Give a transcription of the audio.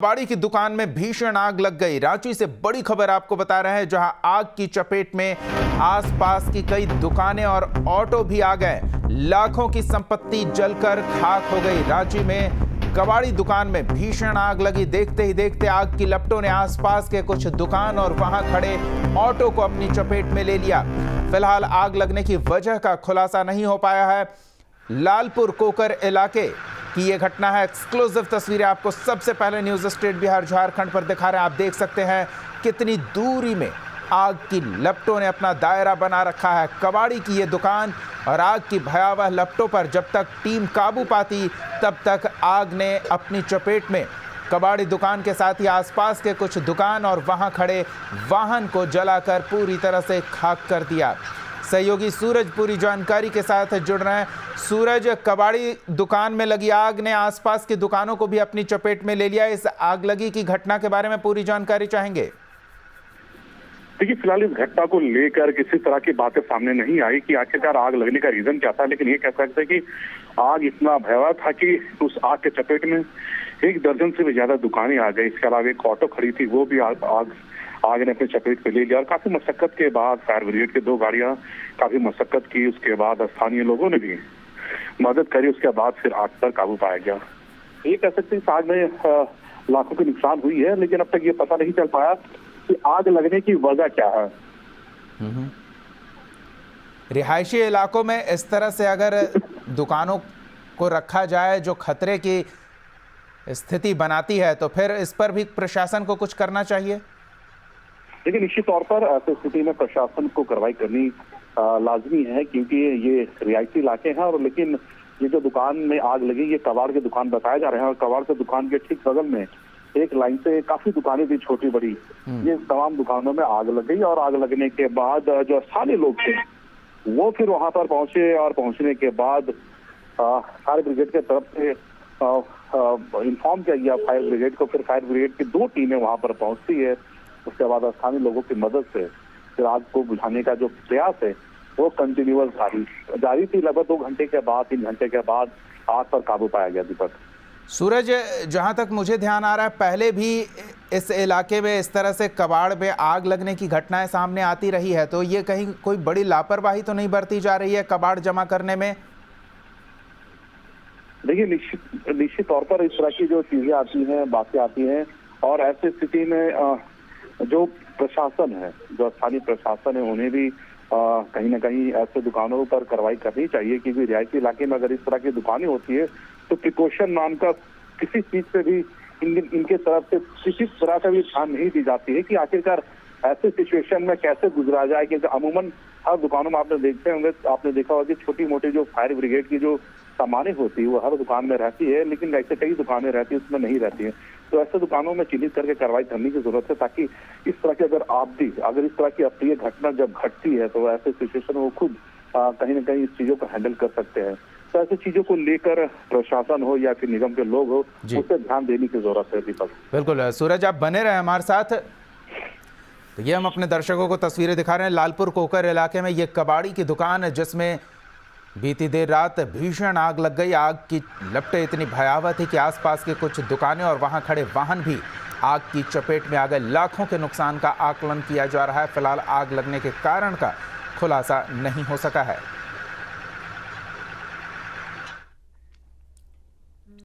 कबाड़ी की दुकान में भीषण आग लग गई। रांची से बड़ी खबर आपको बता रहे हैं, जहां आग की चपेट में आसपास की कई दुकानें और ऑटो भी आ गए। लाखों की संपत्ति जलकर खाक हो गई। रांची में कबाड़ी दुकान में भीषण आग लगी। देखते ही देखते आग की लपटों ने आसपास के कुछ दुकान और वहां खड़े ऑटो को अपनी चपेट में ले लिया। फिलहाल आग लगने की वजह का खुलासा नहीं हो पाया है। लालपुर कोकर इलाके की ये घटना है। एक्सक्लूसिव तस्वीरें आपको सबसे पहले न्यूज़ स्टेट बिहार झारखंड पर दिखा रहे हैं। आप देख सकते हैं कितनी दूरी में आग की लपटों ने अपना दायरा बना रखा है। कबाड़ी की ये दुकान और आग की भयावह लपटों पर जब तक टीम काबू पाती तब तक आग ने अपनी चपेट में कबाड़ी दुकान के साथ ही आसपास के कुछ दुकान और वहां खड़े वाहन को जलाकर पूरी तरह से खाक कर दिया। सहयोगी सूरज पूरी जानकारी के साथ जुड़ रहे हैं। सूरज, कबाड़ी दुकान में लगी आग ने आसपास की दुकानों को भी अपनी चपेट में ले लिया। इस आग लगी की घटना के बारे में पूरी जानकारी चाहेंगे। देखिए, फिलहाल इस घटना को लेकर किसी तरह की बातें सामने नहीं आई कि आखिरकार आग लगने का रीजन क्या था, लेकिन ये कह सकते हैं कि आग इतना भयावह था कि उस आग के चपेट में 1 दर्जन से भी ज्यादा दुकानें आ गई। इसके अलावा एक ऑटो खड़ी थी, वो भी आग ने अपने चपेट पे ले लिया। और काफी मशक्कत के बाद फायर ब्रिगेड की 2 गाड़ियां काफी मशक्कत की, उसके बाद स्थानीय लोगों ने भी मदद करी। उसके बाद फिर आग पर काबू पाया गया। ये कह सकते हैं आग में लाखों की नुकसान हुई है, लेकिन अब तक ये पता नहीं चल पाया कि आग लगने की वजह क्या है। रिहायशी इलाकों में इस तरह से अगर दुकानों को रखा जाए जो खतरे की स्थिति बनाती है, तो फिर इस पर भी प्रशासन को कुछ करना चाहिए। लेकिन निश्चित तौर पर ऐसी स्थिति में प्रशासन को कार्रवाई करनी लाजमी है, क्योंकि ये रियायती इलाके हैं। और लेकिन ये जो दुकान में आग लगी, ये कबाड़ की दुकान बताया जा रहा है, और कबाड़ की दुकान के ठीक बगल में एक लाइन से काफी दुकानें थी छोटी बड़ी। ये तमाम दुकानों में आग लग गई और आग लगने के बाद जो स्थानीय लोग थे वो फिर वहां पर पहुंचे, और पहुंचने के बाद फायर ब्रिगेड के तरफ से इन्फॉर्म किया गया फायर ब्रिगेड को। फिर फायर ब्रिगेड की 2 टीमें वहां पर पहुंचती है। उसके बाद स्थानीय लोगों की मदद से फिर आग को बुझाने का जो प्रयास है वो कंटिन्यूअस जारी थी। लगभग 2 घंटे के बाद 3 घंटे के बाद आग पर काबू पाया गया। दीपक, सूरज, जहां तक मुझे ध्यान आ रहा है, पहले भी इस इलाके में इस तरह से कबाड़ में आग लगने की घटनाएं सामने आती रही है, तो ये कहीं कोई बड़ी लापरवाही तो नहीं बरती जा रही है कबाड़ जमा करने में? देखिए, निश्चित तौर पर इस तरह की जो चीजें आती हैं, बातें आती हैं, और ऐसी स्थिति में जो प्रशासन है, जो स्थानीय प्रशासन है, उन्हें भी कहीं ना कहीं ऐसे दुकानों पर कार्रवाई करनी चाहिए। क्योंकि रियायती इलाके में अगर इस तरह की दुकानें होती है तो प्रिकॉशन नाम का किसी चीज से भी इनके तरफ से किसी तरह का भी ध्यान नहीं दी जाती है कि आखिरकार ऐसे सिचुएशन में कैसे गुजरा जाए। क्योंकि अमूमन हर दुकानों में आपने देखा होगा कि छोटी मोटी जो फायर ब्रिगेड की जो सामानें होती है वो हर दुकान में रहती है, लेकिन ऐसे कई दुकानें रहती है उसमें नहीं रहती है। तो ऐसे दुकानों में चिन्हित करके कार्रवाई करने की जरूरत है, ताकि इस तरह की अगर इस तरह की अप्रिय घटना जब घटती है तो ऐसे सिचुएशन वो खुद कहीं ना कहीं इस चीजों को हैंडल कर सकते हैं। तो ऐसी चीजों को लेकर प्रशासन हो या फिर निगम के लोग हो, उसे ध्यान देने की जरूरत है। दीपक, बिल्कुल। सूरज, आप बने रहे हमारे साथ। तो ये हम अपने दर्शकों को तस्वीरें दिखा रहे हैं। लालपुर कोकर इलाके में ये कबाड़ी की दुकान है, जिसमें बीती देर रात भीषण आग लग गई। आग की लपटें इतनी भयावह थी कि आसपास के कुछ दुकानें और वहां खड़े वाहन भी आग की चपेट में आ गए। लाखों के नुकसान का आकलन किया जा रहा है। फिलहाल आग लगने के कारण का खुलासा नहीं हो सका है।